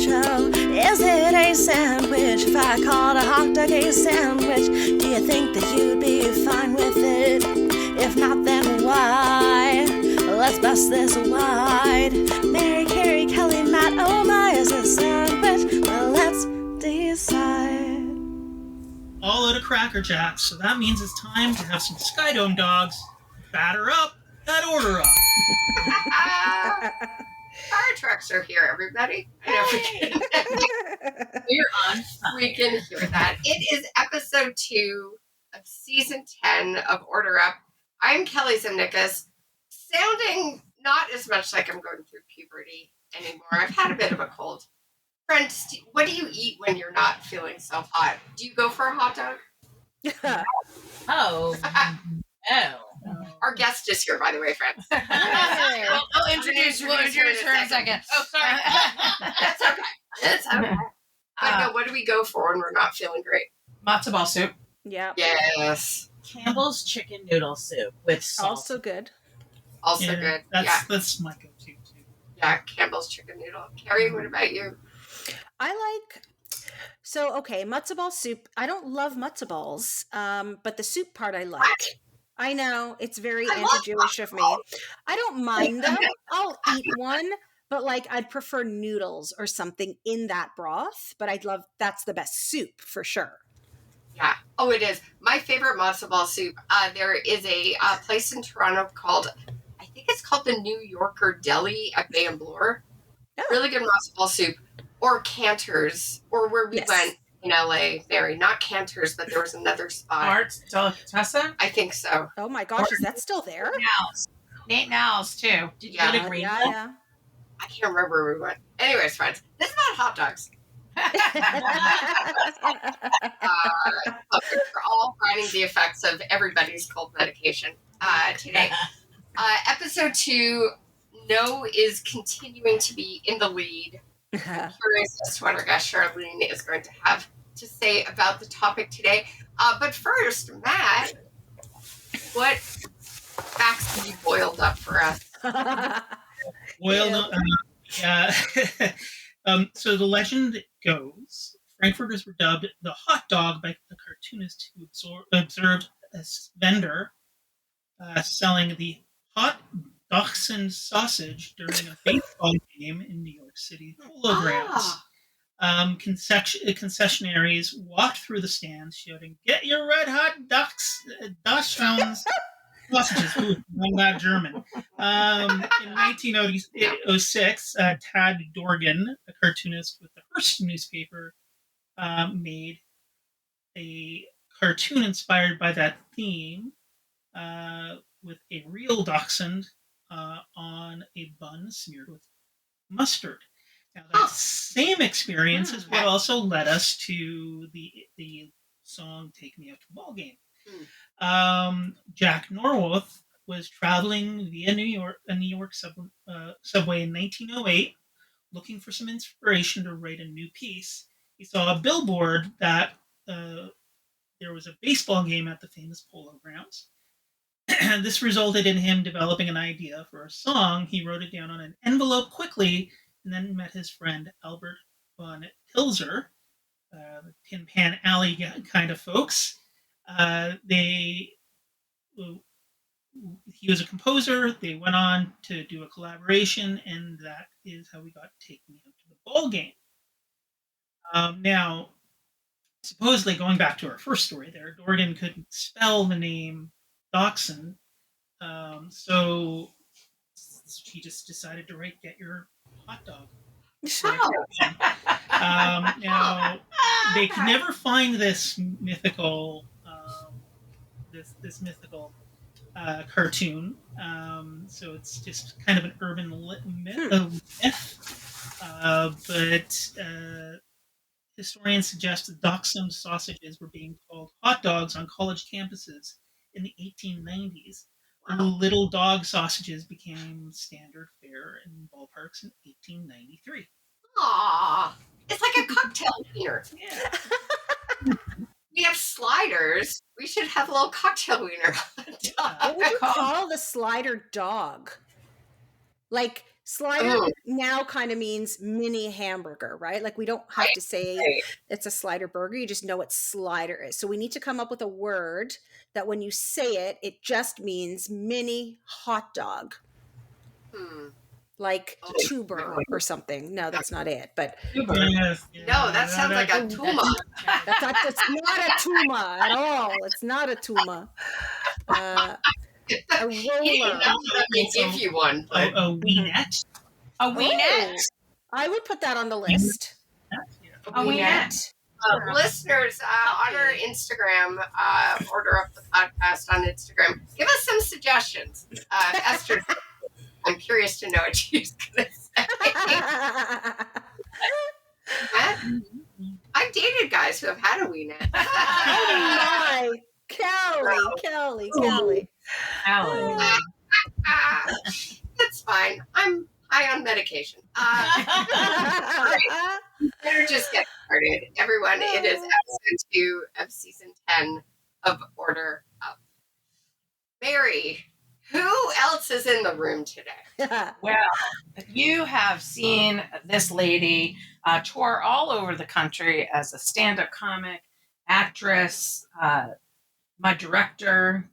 show. Is it a sandwich? If I called a hot dog a sandwich, do you think that you'd be fine with it? If not, then why? Let's bust this wide. Mary, Carrie, Kelly, Matt, oh my, is it a sandwich? Well, let's decide. All out of Cracker Jacks, so that means it's time to have some Skydome dogs. Batter up, that order up. Fire trucks are here, everybody. I know We're on fire. we can hear that. It is episode 2 of season 10 of Order Up. I'm Kelly Zimnikas, sounding not as much like I'm going through puberty anymore. I've had a bit of a cold. Friends, what do you eat when you're not feeling so hot? Do you go for a hot dog? Oh, no. Our guest is here, by the way, friends. We'll introduce her in a second. Oh, sorry. That's okay. That's okay. But no, what do we go for when we're not feeling great? Matzo ball soup. Yeah. Yes. Campbell's chicken noodle soup with salt. Also good. Also good. That's my go-to too. Yeah, Campbell's chicken noodle. Carrie, what about you? Matzo ball soup. I don't love matzo balls, but the soup part I like. What? I know, it's very I love anti-Jewish of me. matzo I don't mind them. I'll eat one, but I'd prefer noodles or something in that broth, but that's the best soup for sure. Yeah. Oh, it is. My favorite matzo ball soup. There is a place in Toronto called, I think it's called the New Yorker Deli at Bay and Bloor. Oh. Really good matzo ball soup. Or Cantor's, or where we went in LA, Mary. Not Cantor's, but there was another spot. Arts Delicatessen? I think so. Oh my gosh, is that still there? Nate Now's too. Did you Yeah. go to Greenville? Yeah. I can't remember where we went. Anyways, friends, this is about hot dogs. We're all fighting the effects of everybody's cold medication today. Episode 2, No is continuing to be in the lead. Curious as to what our guest Charlene is going to have to say about the topic today. But first, Matt, what facts have you boiled up for us? So the legend goes, Frankfurters were dubbed the hot dog by the cartoonist who observed a vendor selling the hot Dachshund sausage during a baseball game in New York City Polo Grounds. Concessionaries walked through the stands shouting, "Get your red hot Dachshund sausages." Ooh, I'm not German. In 1906, Tad Dorgan, a cartoonist with the Hearst newspaper, made a cartoon inspired by that theme with a real dachshund on a bun smeared with mustard. Now, that same experience is what also led us to the song "Take Me Out to a Ball Game." Jack Norworth was traveling via New York subway in 1908, looking for some inspiration to write a new piece. He saw a billboard that there was a baseball game at the famous Polo Grounds. This resulted in him developing an idea for a song. He wrote it down on an envelope quickly, and then met his friend Albert von Pilzer, Tin Pan Alley kind of folks. He was a composer. They went on to do a collaboration, and that is how we got Take Me Out to the Ball Game. Now, supposedly, going back to our first story there, Dorgan couldn't spell the name Dachshund, so he just decided to write "Get Your Hot Dog." Now, they could never find this mythical cartoon, so it's just kind of an urban myth. But historians suggest that Dachshund sausages were being called hot dogs on college campuses in the 1890s. Wow. Little dog sausages became standard fare in ballparks in 1893. Aww, it's like a cocktail wiener. Yeah. We have sliders. We should have a little cocktail wiener. What would you call the slider dog? Slider Ooh. now kind of means mini hamburger, right? Like we don't have to say it's a slider burger. You just know what slider is. So we need to come up with a word that when you say it, it just means mini hot dog. Like tuber or something. No, that's not it. But Yes, No, that sounds like a tuma. that's not a tuma at all. It's not a tuma. A roller. Let me give you one. a wienette. A wienette. I would put that on the list. A wienette. Listeners, on our Instagram, order up the podcast on Instagram. Give us some suggestions. Esther, I'm curious to know what she's going to say. I've dated guys who have had a wienette. Oh my. Kelly. That's fine. I'm high on medication. Better just get started. Everyone, it is episode 2 of season 10 of Order Up. Mary, who else is in the room today? Well, you have seen this lady tour all over the country as a stand-up comic, actress, my director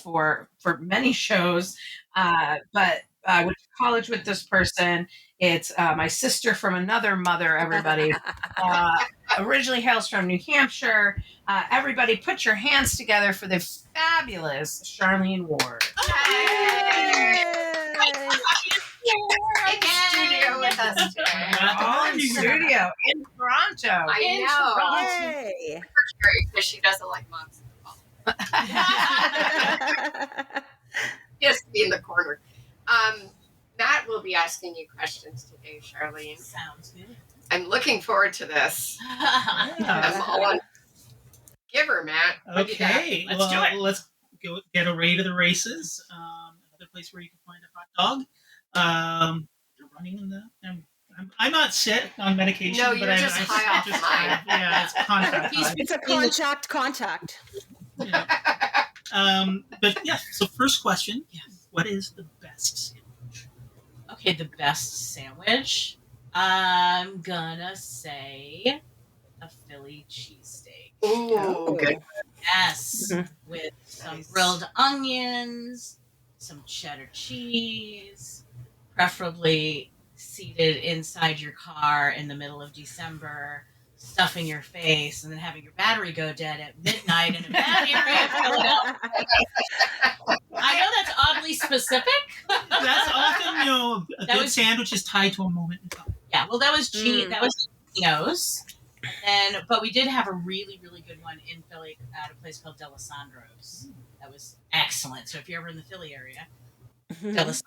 for many shows. But I went to college with this person. It's my sister from another mother, everybody. Originally hails from New Hampshire. Everybody put your hands together for the fabulous Charlene Ward. In studio with us today. All in studio in Toronto. I know. Yay. Because she doesn't like moms. Just be in the corner. Matt will be asking you questions today, Charlene. Sounds good. I'm looking forward to this. I'm all on. Give her, Matt. What do you got? Okay, Let's do it. Let's go get a raid of the races. Another place where you can find a hot dog. You're running in the. I'm not sick on medication. No, but you're just high off mine. Yeah, it's contact. It's a contact. Yeah. But yeah. So first question. Yes. What is the best sandwich? Okay, the best sandwich. I'm gonna say a Philly cheesesteak. Ooh, good. Yes, with some grilled onions, some cheddar cheese, preferably seated inside your car in the middle of December, stuffing your face, and then having your battery go dead at midnight in a bad area of Philadelphia. I know that's oddly specific. That's often, a good sandwich is tied to a moment in time. Yeah, well, that was that was Geno's. But we did have a really, really good one in Philly at a place called Delisandro's. That was excellent. So if you're ever in the Philly area, Delisandro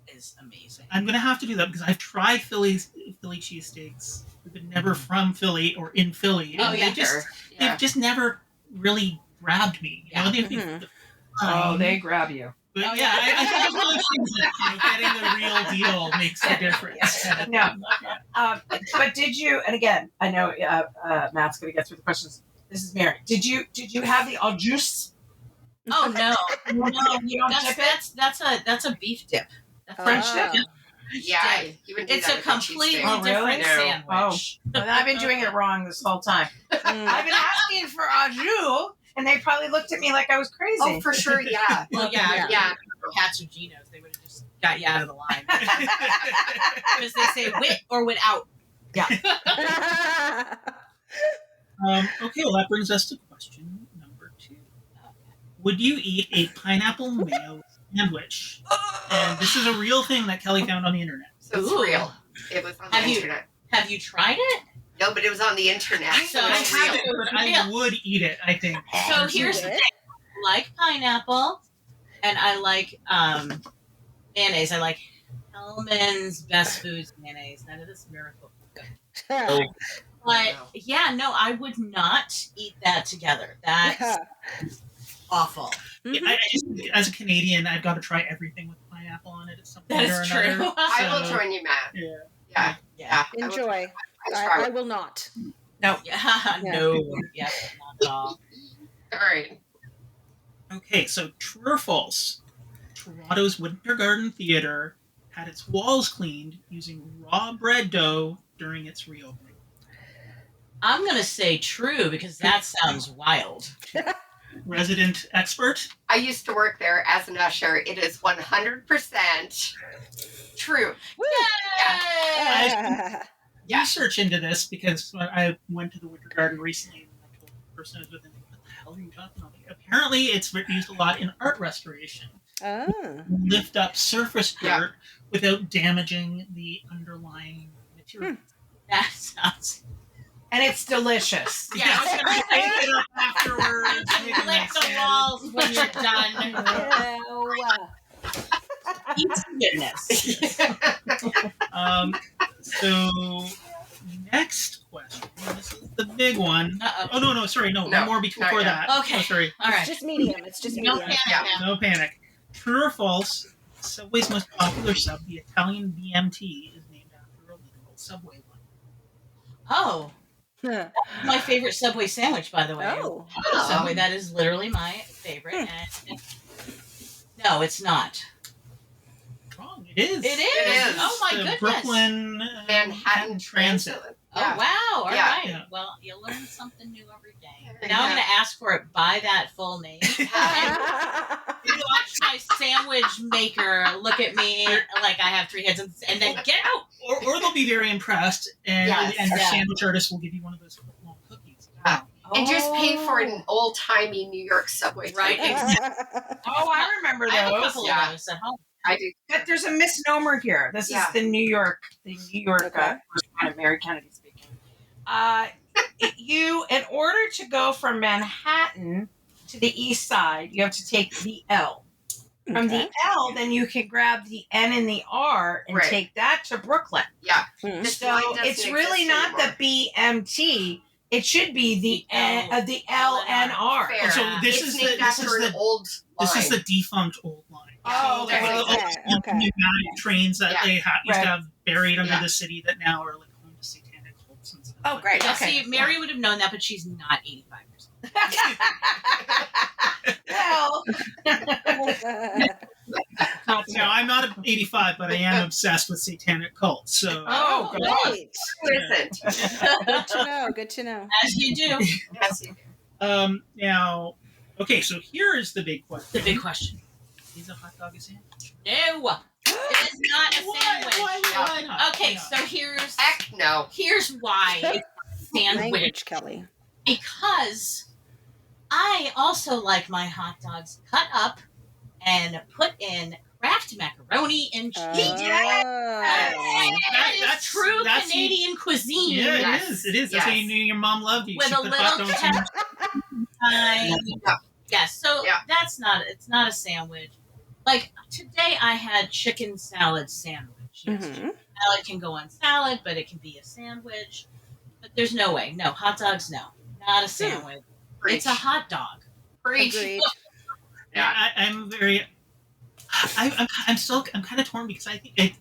is amazing. I'm going to have to do that because I've tried Philly cheesesteaks, but never from Philly or in Philly. Oh, yeah. They've just never really grabbed me. They grab you. But Oh, yeah, yeah. I think it's one of those things that, getting the real deal makes a difference. No. But did you, and again, I know Matt's going to get through the questions. This is Mary. Did you have the au jus? Oh no, You don't dip it? that's a beef dip. French dip? Yeah, you would do It's that a with a completely cheesesteak. Oh, really? different No. sandwich. Well, I've been doing it wrong this whole time. I've been asking for au jus, and they probably looked at me like I was crazy. Oh, for sure, yeah. Well, yeah. Yeah. Cats or Geno's, they would have just got you out of the line because they say wit or without. Okay, well, that brings us to question number 2. Would you eat a pineapple mayo sandwich? And this is a real thing that Kelly found on the internet. So it's Ooh. real. It was on the internet. Have you tried it? No, but it was on the internet. So I it's haven't, real. but I would eat it, I think. So here's the thing: I like pineapple, and I like mayonnaise. I like Hellman's Best Foods mayonnaise. None of this miracle. But yeah, no, I would not eat that together. That's awful. Yeah, I just, as a Canadian, I've got to try everything with pineapple on it at some point That or is another. true. I will join you, Matt. Yeah. Yeah. Enjoy. I I will not. No, no, yeah, not at all. All right. Okay, so true or false? Toronto's Winter Garden Theatre had its walls cleaned using raw bread dough during its reopening? I'm going to say true because that sounds wild. Resident expert? I used to work there as an usher. It is 100% true. I research into this because I went to the Winter Garden recently and I told the person I was with, what the hell are you talking about? Apparently, it's used a lot in art restoration. Oh. Lift up surface dirt without damaging the underlying material. That sounds... And it's delicious. Yeah, I was going to say Pick it up afterwards. you can lick the walls when you're done. Eat some goodness. So, next question. This is the big one. Uh-oh. Oh, no, sorry. No, one more before that. Okay. Oh, sorry. All right. It's just medium. It's just No medium. panic now. No panic. True or false, Subway's most popular sub, the Italian BMT, is named after a literal Subway one. Oh, Huh. my favorite Subway sandwich, by the way. Oh. Subway, that is literally my favorite. And no, it's not. Wrong. It is. It is. Oh my the goodness. Brooklyn Manhattan Transit. Oh wow! All right. Yeah. Well, you learn something new every day. Now I'm going to ask for it by that full name. Watch my sandwich maker look at me like I have 3 heads and then get out. Or they'll be very impressed, and Yes. your Yeah. sandwich artist will give you one of those long cookies. Yeah. And just pay for it in old-timey New York subway. Right. Oh, I remember I have a those. couple Yeah. of those at home. I do. But there's a misnomer here. This is the New York, Okay. Mary Kennedy speaking. In order to go from Manhattan to the east side, you have to take the L. From the L, then you can grab the N and the R and take that to Brooklyn. Yeah. Hmm. This So line doesn't it's really exist not anymore. the BMT. It should be the L and R. Fair. So this It's is named after an old this line. is the defunct old line. Oh, okay. Okay. Pneumatic trains that they used to Right. have buried under Yeah. the city that now are like home to satanic cults and stuff. Oh, great. Now, Okay. see, Mary would have known that, but she's not 85 years old. Well, Now, I'm not 85, but I am obsessed with satanic cults. So, Oh, God. Great. Who isn't? Good to know. Good to know. As you do. Yes, you do. now, okay, so here is the big question. The big question. Is a hot dog a sandwich? No, it is not a sandwich. Why not? Okay, Why not? so here's Heck no. why it's a sandwich. Language, Kelly. Because I also like my hot dogs cut up and put in Kraft macaroni and cheese. That is That's- true that's- Canadian cuisine. Yeah, Yes. it is. It is. That's how you Yes. knew your mom loved you. With She a put little hot dogs in- Yes, so Yeah. it's not a sandwich. Like today I had chicken salad sandwich. Yes, Mhm. chicken salad can go on salad, but it can be a sandwich. But there's no way. No, hot dogs, no. Not a sandwich. Preach. It's a hot dog. Preach. Agreed. I'm very. I'm still. I'm kind of torn because I think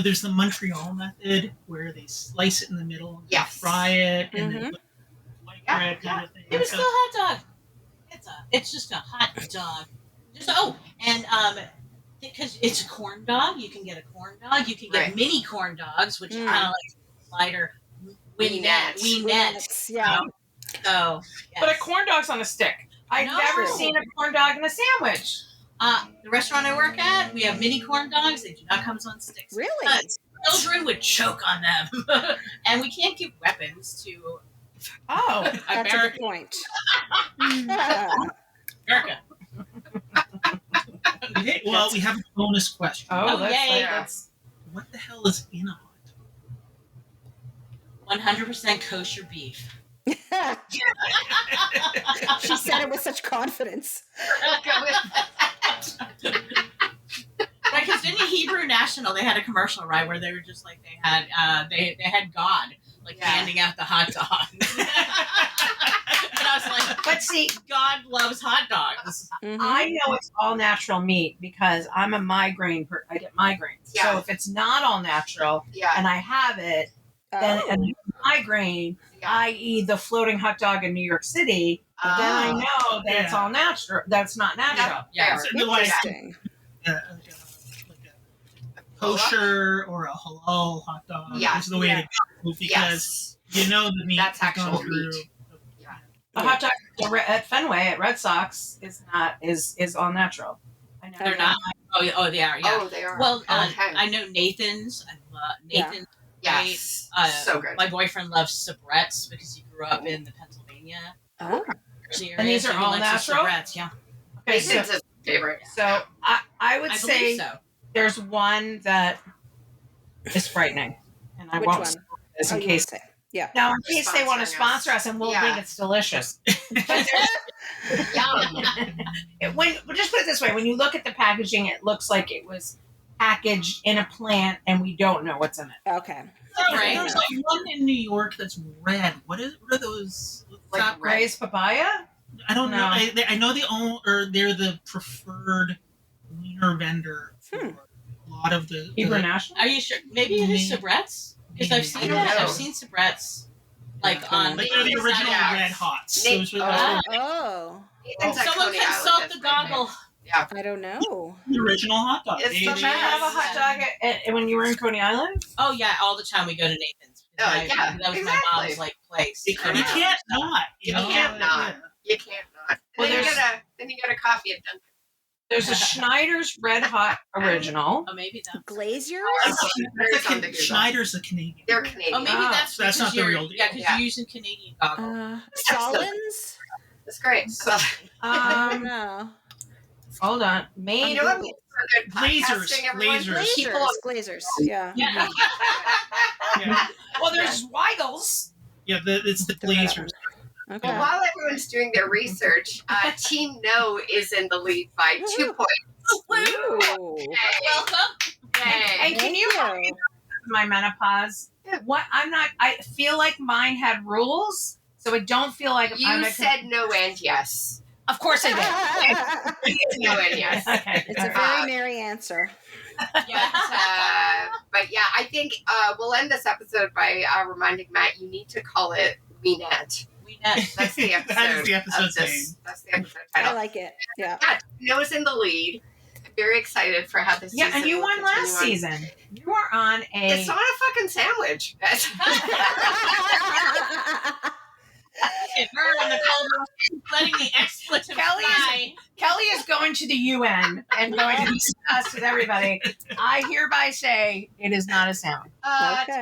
there's the Montreal method where they slice it in the middle, and Yes. fry it, and then Mhm. put white bread kind of thing. It was So- still a hot dog. It's just a hot dog. Because it's a corn dog, you can get a corn dog. You can get Right. mini corn dogs, which Mm. kind of like slider Winerettes. winettes. Yeah. So, yes. But a corn dog's on a stick. I've No. never seen a corn dog in a sandwich. The restaurant I work at, we have mini corn dogs. They do not come on sticks. Really? Because children would choke on them, and we can't give weapons to Oh, That's a good America. point. Yeah. America. Okay, well, we have a bonus question. Oh, yay. that's What the hell is in a hot dog? 100% kosher beef. She said it with such confidence. Right, because in the Hebrew National, they had a commercial, right, where they were just like they had God like handing out the hot dogs, and I was like, But see, God loves hot dogs. Mhm. I know it's all natural meat because I'm a migraine. I get migraines. Yeah. So if it's not all natural Yeah. and I have it, then Oh. and migraine, Yeah. i.e. the floating hot dog in New York City, then I know that it's Yeah. all natural. That's not natural. Yeah. So, no, like, Interesting. like kosher or a halal hot dog is the way to go, because you know the meat That's has gone actual through. meat. The hot dog at Fenway at Red Sox is all natural. I know They're not. Oh, they are. Yeah. Oh, they are. Well, okay. I know Nathan's. I love Nathan's. Yes. So good. My boyfriend loves Sabrettes because he grew up in the Pennsylvania. Oh. And these are all natural? Sabrettes, yeah. Okay, Nathan's a favorite. So I would I say believe so. there's one that is frightening, and I Which won't one? say this Oh, in you case. won't say. Yeah. Now, in case they want to Sponsoring us. sponsor us, and we'll Yeah. think it's delicious. Yum. We'll just put it this way: when you look at the packaging, it looks like it was packaged in a plant, and we don't know what's in it. Okay. Right. There's like one in New York that's red. What are those? Like Stop- Raised papaya? I don't know. No. I know they're the preferred wiener vendor for a lot of the Hebrew National? Are you sure? Maybe it is Sabrettes because I've I seen don't that. know. I've seen Sabrettes like on. Like they're the original Yeah. red hots. Nate- Those were the Oh. Nathan's at Someone Coney consult Island, the that's right goggle. I don't know. original hot dogs. It's They- the Did you have a hot dog when you were in Coney Island? Oh yeah, all the time we go to Nathan's. Oh, I- yeah, that was my exactly. mom's like place. You can't not. You can't not. You can't not. Well, Then you get a coffee at Dunkin'. There's a Schneider's Red Hot Original. Oh, maybe that. Glaziers? Schneider's a Canadian. They're Canadian. Oh, maybe Ah, that's so that's because not the you're- real deal. Yeah, because Yeah. you're using Canadian goggles. Solins? That's great. I don't know. Hold on. You Maine. know what? Good Glazers, podcasting, everyone. glazers. People- Glazers. Yeah. Yeah. Yeah, Well, there's Weigel's. yeah it's the Glazers. Okay. Well, while everyone's doing their research, Team No is in the lead by 2 points. Ooh. Welcome. Yay. And can you help me with my menopause? What I feel like mine had rules, so I don't feel like You said no and yes. Of course I No and yes. did. Okay. It's a very merry answer. But yeah, I think we'll end this episode by reminding Matt you need to call it Winerettes. That's the episode. That is the episode's of this. name. That's the episode I title. like it. Yeah. Yeah, Noah's in the lead. I'm very excited for how this Yeah, season and you will won continue last on. season. You were on a. It's not a fucking sandwich. Her on the cold, letting the expletive fly. Kelly is going to the UN and going to discuss with everybody. I hereby say it is not a sandwich. Okay.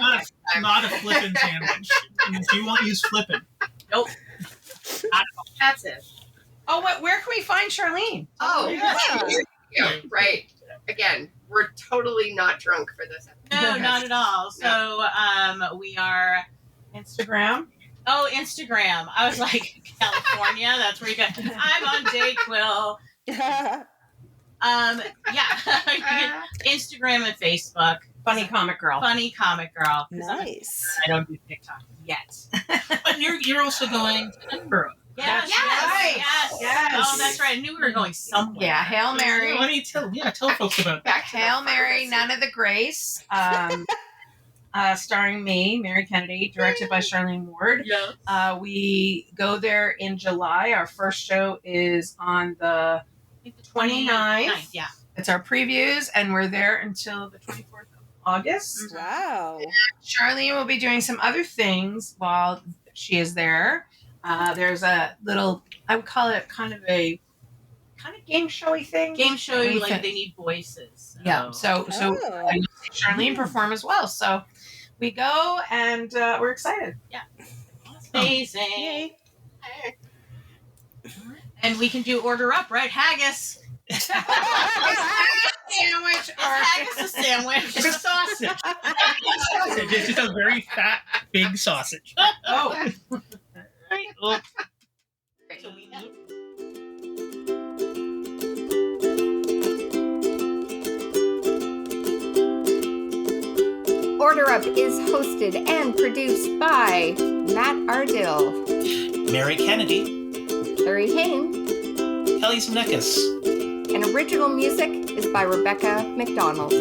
Not a flippin' sandwich. If you won't use flippin'. Nope. That's it. Oh, where can we find Charlene? Oh, Yeah. yeah, right. Again, we're totally not drunk for this episode. No, not at all. So, we are. Instagram. Oh, Instagram. I was like, California. That's where you go. I'm on Dayquil. Yeah. Instagram and Facebook. Funny comic girl. Funny comic girl. Nice. I don't do TikTok yet. But you're also going to Edinburgh. Yes, Yes. Yes. Oh, that's right. I knew we were going somewhere. Yeah, Hail Mary. Let me tell folks about that. Back to Hail the Mary, pharmacy. None of the Grace. Starring me, Mary Kennedy, directed by Charlene Ward. Yeah. We go there in July. Our first show is on the 29th. Yeah. It's our previews, and we're there until the 24th of August. Wow. Charlene will be doing some other things while she is there. There's a little, I would call it kind of game showy thing. Game show, We like can- they need voices. Yeah. So Oh. you'll see Charlene perform as well. So we go, and we're excited. Amazing. Yay. And we can do order up, right? Haggis. Sandwich Is haggis a sandwich? It's a sausage. It's just a very fat, big sausage. Oh. Oh. So we Order Up is hosted and produced by Matt Ardill, Mary Kennedy, Larry Hain, Kelly Zemeckis. and original music is by Rebecca McDonald.